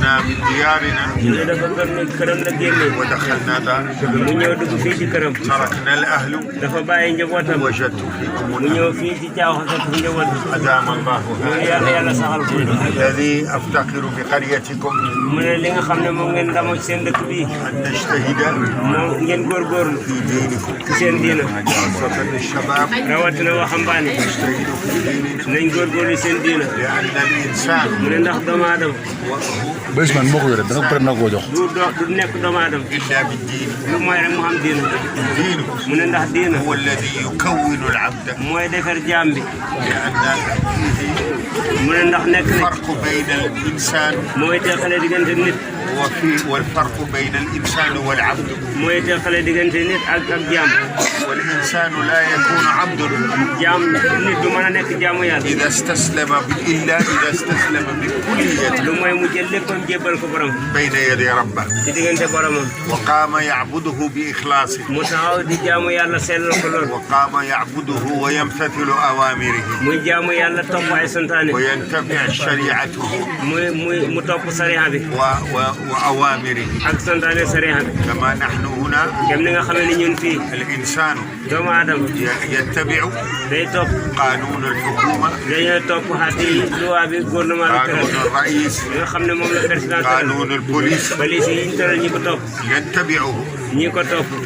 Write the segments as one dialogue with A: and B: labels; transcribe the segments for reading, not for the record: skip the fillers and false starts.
A: خرجنا من ديارنا ودخلنا دارنا تركنا الأهل وجدت فيكم أدام الله هذا الذي أفتقر بقريتكم أن نجتهد في دينكم خاصة الشباب يجتهدوا في ديننا لأن الإنسان
B: بسمان مو غير ده نقدر نقوله
A: إلا بالدين الدين هو الذي يكون العبد لأن فيه فرق بين الإنسان والفرق بين الإنسان والعبد والإنسان لا يكون عبد إذا استسلم إلا إذا استسلم بكليته بين يدي ربه وقام يعبده بإخلاص وقام يعبده ويمتثل أوامره وينتبع شريعته وأوامره كما نحن هنا الإنسان يتبع قانون الحكومة قانون الرئيس قانون البوليس يتبعه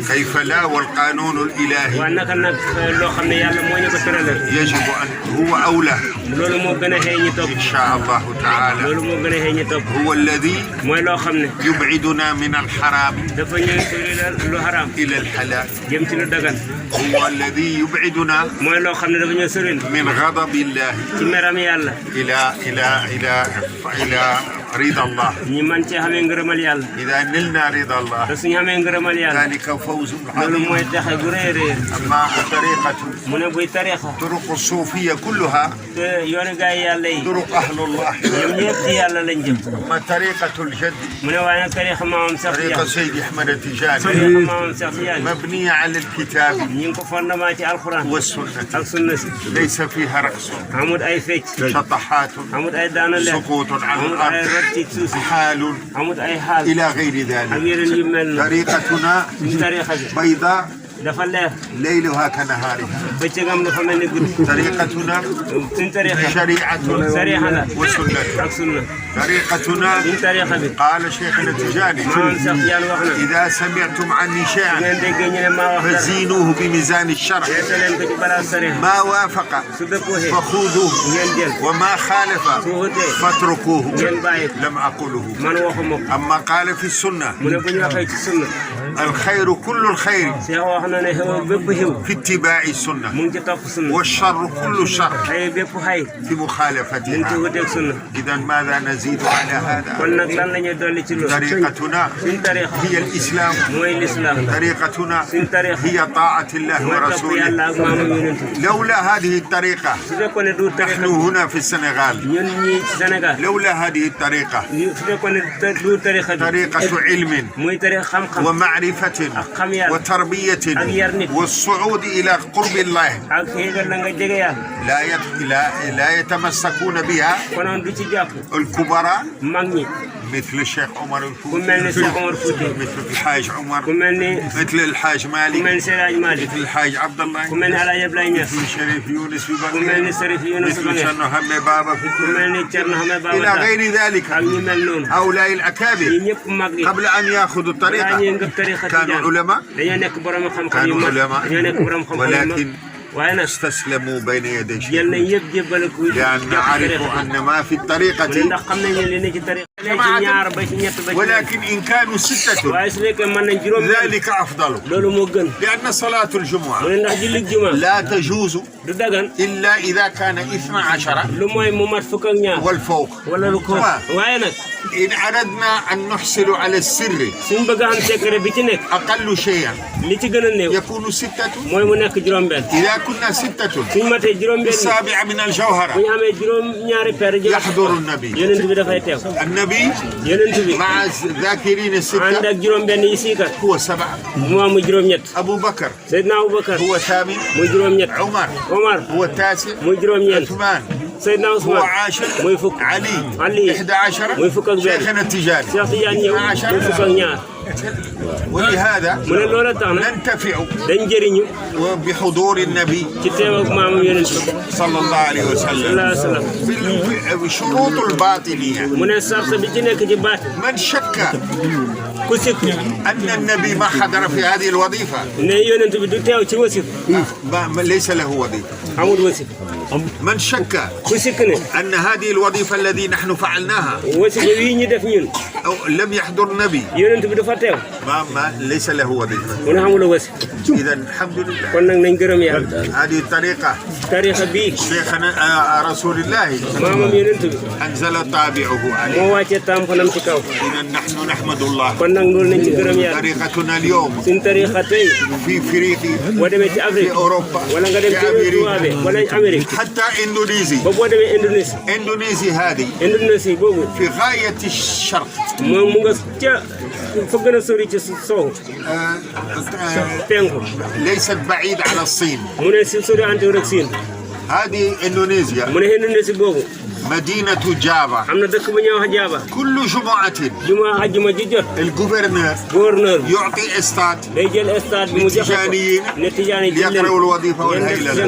A: كيف لا والقانون الإلهي يجب أن هو أولى إن شاء الله تعالى هو الذي يبعدنا من الحرام إلى الحلال هو الذي يبعدنا من غضب الله إلى رضا الله إذا نلنا رضا الله ذلك فوز عظيم أما الطريقة طرق الصوفية كلها طرق أهل الله أما طريقة الجد طريقة سيد أحمد التجاني مبنية على الكتاب والسنة ليس فيها رقص شطحات سقوط على الأرض حال إلى غير ذلك طريقتنا بيضاء ليلها كنهارها طريقتنا شريعة وسنة طريقتنا قال شيخنا التجاني إذا سمعتم عني شيئا فزينوه بميزان الشرع ما وافق فخذوه وما خالف فاتركوه لم أقوله أما قال في السنة الخير كل الخير في اتباع السنة والشر كل الشر في مخالفتها إذا ماذا نزيد على هذا طريقتنا هي الإسلام طريقتنا هي طاعة الله ورسوله لولا هذه الطريقة نحن هنا في السنغال لولا هذه الطريقة طريقة علم ومعرفة وتربية والصعود إلى قرب الله لا يتمسكون بها الكبراء مثل الشيخ عمر الفوتي مثل الحاج عمر مثل الحاج مالك مثل الحاج عبد الله مثل الشريف يونس في بغداد مثل شرنو همي بابا إلى غير ذلك هؤلاء الأكابر قبل أن يأخذوا الطريقة كانوا علماء ولكن استسلموا بين يدي الشيطان لأن نعرف أن ما في الطريقة ولكن إن كانوا 6 ذلك أفضل لأن صلاة الجمعة لا تجوز إلا إذا كان 12 والفوق إن أردنا أن نحصل على السر أقل شيء يكون 6 إذا كنا 6 السابع من الجوهرة يحضر النبي مع الذاكرين 6 هو 7 أبو بكر
C: سيدنا أبو بكر
A: هو 8
C: muy juróom ñett
A: عمر
C: Omar
A: هو 9
C: muy juróom ñeent
A: عثمان
C: Seydina Ousmane
A: هو عاشر
C: mooy fukk
A: علي 11
C: mooy fukk ak benn
A: شيخنا التجاني
C: Cheikh Tidiane ñëw mooy fukk ak ñaar
A: ولهذا
C: mu ne loola tax na
A: ننتفع
C: dañ jëriñu
A: بحضور النبي
C: ci teew ak maamam yonent bi
A: صلى الله عليه وسلم
C: sallallahu alayhi wa sallam
A: في الشروط الباطنية
C: mu ne sart bi ci nekk ci baat
A: من شك
C: ku sikk
A: أن النبي ما حضر في هذه الوظيفة
C: ne yonent bi du teew ci wasif
A: ليس له وظيفة
C: amul wasif
A: من شك
C: ku sikk ne
A: أن هذه الوظيفة التي نحن فعلناها
C: wasif wii ñu def ñun
A: أو لم يحضر النبي
C: yonent bi dafa teew
A: ما ليس له وظيفة
C: mu ne xamula wasif
A: إذا الحمد لله
C: kon nag nañ gërëm yàlla
A: هذه الطريقة
C: tarixa bii
A: شيخنا رسول الله
C: maamam yonent bi
A: أنزل طابعه عليه
C: moo wàcce tamponam ci kaw
A: إذا نحن نحمد الله
C: kon nag loolu nañ ci gërëm yàlla
A: طريقتنا اليوم
C: suñ tarixa tey
A: في افريقيا
C: boo demee ci
A: في
C: Afrique
A: اوروبا
C: wala nga dem
A: في
C: ci
A: امريكا
C: tuwaabe wala Amérique
A: حتى اندونيسيا
C: ba boo demee Indonésie
A: اندونيسيا هذه
C: Indonésie boobu
A: في غايه الشرق
C: moom mu nga ca fa gën a sori ci sow penku
A: ليست بعيد على الصين
C: mu ne si sori ante rek siin
A: هذه اندونيسيا
C: mu ne Indonésie boobu
A: مدينه جافا
C: am na dëkk bu ñuy wax Jaaba
A: كل جمعه
C: juma ajjuma ji jot
A: الجوفرنور
C: gouverneur bi
A: يعطي استاد
C: day jël stade bi mu joxe ko
A: للتجانيين
C: ne tijaan yi jël leen
A: ليقرأوا الوظيفه والهيلله